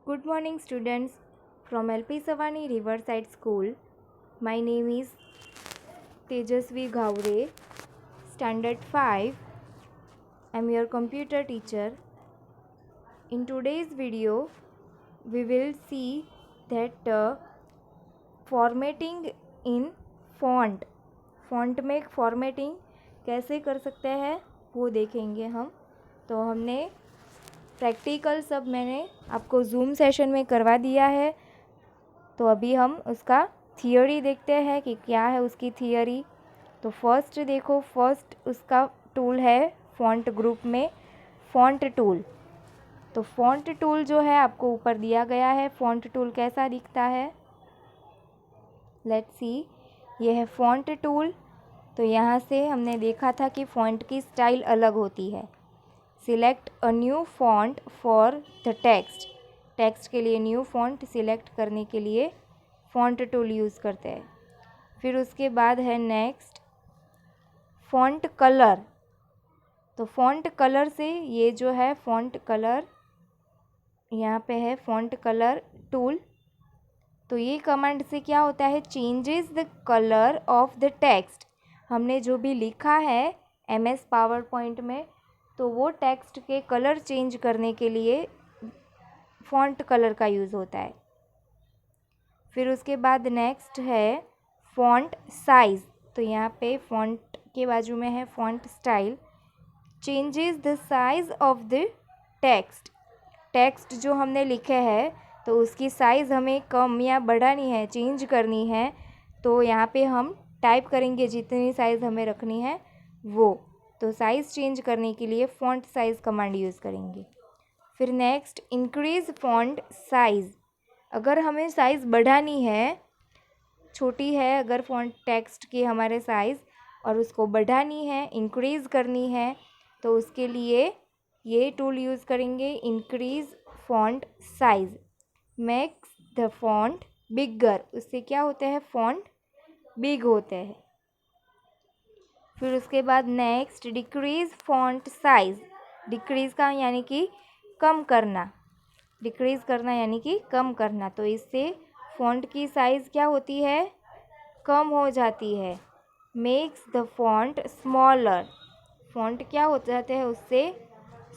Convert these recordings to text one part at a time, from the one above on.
Good morning, students from LP Savani Riverside School. My name is Tejasvi Ghaure, Standard 5. I am your computer teacher. In today's video, we will see that formatting in font. Font में formatting कैसे कर सकते हैं वो देखेंगे हम। तो हमने प्रैक्टिकल सब मैंने आपको जूम सेशन में करवा दिया है। तो अभी हम उसका थियोरी देखते हैं कि क्या है उसकी थियोरी। तो फर्स्ट देखो, फर्स्ट उसका टूल है फॉन्ट ग्रुप में फॉन्ट टूल। तो फॉन्ट टूल जो है आपको ऊपर दिया गया है। फॉन्ट टूल कैसा दिखता है, लेट्स सी। ये है फॉन्ट टूल। तो यहाँ से हमने देखा था कि फॉन्ट की स्टाइल अलग होती है। Select a new font for the text. Text के लिए न्यू फॉन्ट सिलेक्ट करने के लिए फॉन्ट टूल यूज़ करते हैं। फिर उसके बाद है नेक्स्ट फॉन्ट कलर। तो फॉन्ट कलर से ये जो है फॉन्ट कलर, यहाँ पे है फॉन्ट कलर टूल। तो ये कमांड से क्या होता है, changes the colour of the text. हमने जो भी लिखा है MS पावर पॉइंट में, तो वो टेक्स्ट के कलर चेंज करने के लिए फॉन्ट कलर का यूज़ होता है। फिर उसके बाद नेक्स्ट है फॉन्ट साइज़। तो यहाँ पे फॉन्ट के बाजू में है font style. Changes the size of the text. Text जो हमने लिखे हैं तो उसकी साइज़ हमें कम या बढ़ानी है, चेंज करनी है। तो यहाँ पे हम टाइप करेंगे जितनी साइज़ हमें रखनी है वो। तो साइज़ चेंज करने के लिए फॉन्ट साइज़ कमांड यूज़ करेंगे। फिर नेक्स्ट इंक्रीज़ फॉन्ट साइज़। अगर हमें साइज़ बढ़ानी है, छोटी है अगर फॉन्ट टेक्स्ट की हमारे साइज़, और उसको बढ़ानी है, इंक्रीज़ करनी है, तो उसके लिए ये टूल यूज़ करेंगे, increase font size. Makes the font bigger. उससे क्या होता है, फॉन्ट बिग होते हैं। फिर उसके बाद next decrease font size. Decrease का यानी कि कम करना, डिक्रीज़ करना यानी कि कम करना। तो इससे फॉन्ट की साइज़ क्या होती है, कम हो जाती है। Makes the font smaller. Font क्या हो जाते हैं, उससे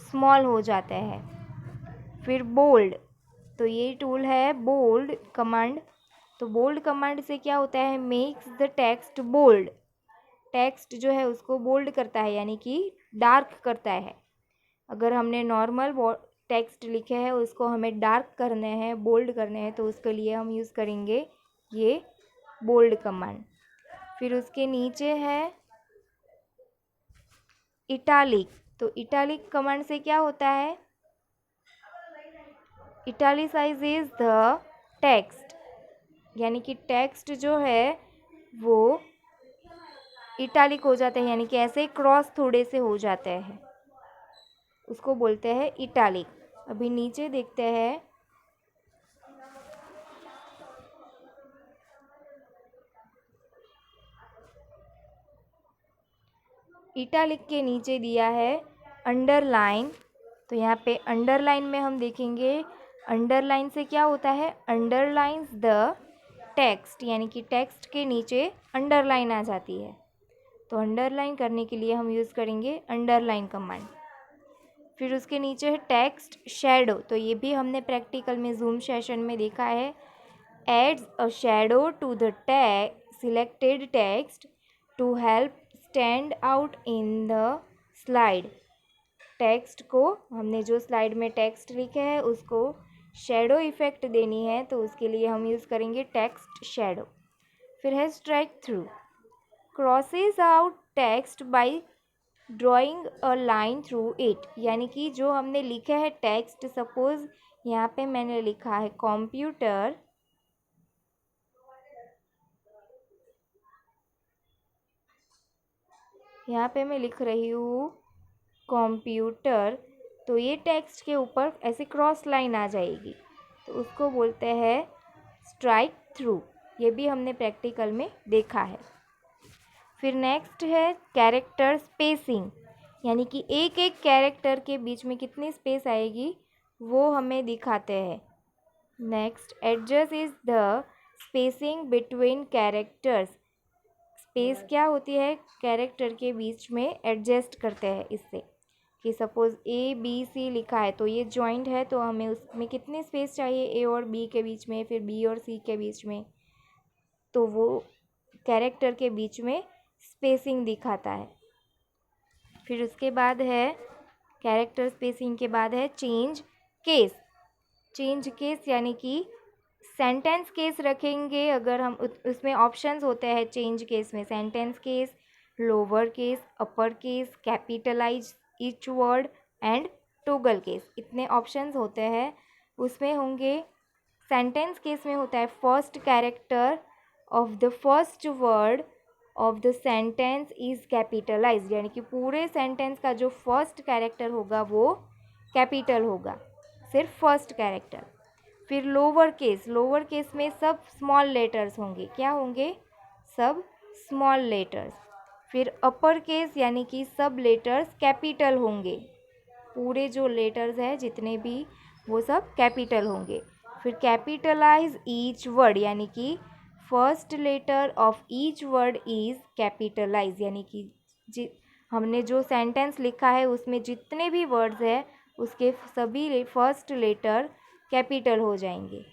स्मॉल हो जाते हैं। फिर बोल्ड। तो ये टूल है बोल्ड कमांड। तो बोल्ड कमांड से क्या होता है, makes the text bold. Text जो है उसको बोल्ड करता है यानी कि डार्क करता है। अगर हमने नॉर्मल टेक्स्ट लिखे हैं उसको हमें डार्क करने हैं, बोल्ड करने हैं, तो उसके लिए हम यूज़ करेंगे ये बोल्ड कमांड। फिर उसके नीचे है इटालिक। तो इटालिक कमांड से क्या होता है, इटालिसाइजेज द टेक्स्ट। यानी कि टेक्स्ट जो है वो इटालिक हो जाते हैं, यानी कि ऐसे क्रॉस थोड़े से हो जाते हैं, उसको बोलते हैं इटालिक। अभी नीचे देखते हैं। इटालिक के नीचे दिया है अंडरलाइन। तो यहाँ पे अंडरलाइन में हम देखेंगे, अंडरलाइन से क्या होता है, अंडरलाइंस द टेक्स्ट, यानी कि टेक्स्ट के नीचे अंडरलाइन आ जाती है। तो अंडरलाइन करने के लिए हम यूज़ करेंगे अंडरलाइन कमांड। फिर उसके नीचे है टेक्स्ट शैडो। तो ये भी हमने प्रैक्टिकल में जूम सेशन में देखा है। Adds a shadow to the selected text to help stand out in the slide. Text को, हमने जो स्लाइड में टेक्स्ट लिखे हैं उसको शैडो इफ़ेक्ट देनी है, तो उसके लिए हम यूज़ करेंगे टेक्स्ट शैडो। फिर है strike through. Crosses out text by drawing a line through it. यानी कि जो हमने लिखे है टेक्स्ट, सपोज यहाँ पे मैंने लिखा है कंप्यूटर, यहाँ पे मैं लिख रही हूँ कंप्यूटर, तो ये टेक्स्ट के ऊपर ऐसे क्रॉस लाइन आ जाएगी, तो उसको बोलते हैं स्ट्राइक थ्रू। ये भी हमने प्रैक्टिकल में देखा है। फिर नेक्स्ट है कैरेक्टर स्पेसिंग। यानी कि एक एक कैरेक्टर के बीच में कितनी स्पेस आएगी वो हमें दिखाते हैं। Next, adjust is the spacing between characters. Space क्या होती है? कैरेक्टर के बीच में एडजस्ट करते हैं इससे, कि सपोज़ ए बी सी लिखा है तो ये जॉइंट है, तो हमें उसमें कितनी स्पेस चाहिए? ए और बी के बीच में, फिर बी और सी के बीच में, तो वो कैरेक्टर के बीच में स्पेसिंग दिखाता है। फिर उसके बाद है, कैरेक्टर स्पेसिंग के बाद है चेंज केस। चेंज केस यानी कि सेंटेंस केस रखेंगे अगर हम, उसमें ऑप्शंस होते हैं चेंज केस में, sentence case, lower case, upper case, capitalize each word and toggle case, इतने ऑप्शंस होते हैं। उसमें होंगे, सेंटेंस केस में होता है first character of the first word of the sentence is capitalized, यानी कि पूरे सेंटेंस का जो फर्स्ट कैरेक्टर होगा वो कैपिटल होगा, सिर्फ फर्स्ट कैरेक्टर। फिर लोअर केस में सब स्मॉल लेटर्स होंगे। क्या होंगे? सब स्मॉल लेटर्स। फिर अपर केस यानी कि सब लेटर्स कैपिटल होंगे, पूरे जो लेटर्स हैं जितने भी वो सब कैपिटल होंगे। फिर कैपिटलाइज ईच वर्ड यानी कि first letter of each word is capitalize, यानी कि हमने जो सेंटेंस लिखा है उसमें जितने भी वर्ड्स हैं उसके सभी फर्स्ट लेटर कैपिटल हो जाएंगे।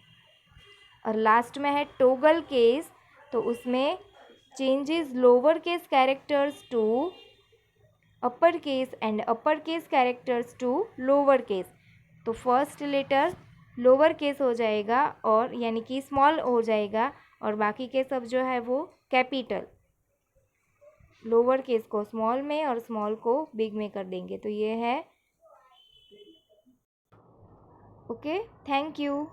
और लास्ट में है टोगल केस, तो उसमें changes lower case characters to upper case and upper case characters to lower case. तो फर्स्ट लेटर लोअर केस हो जाएगा, और यानी कि स्मॉल हो जाएगा, और बाकी के सब जो है वो कैपिटल। लोअर केस को स्मॉल में और स्मॉल को बिग में कर देंगे। तो ये है। Okay, thank you.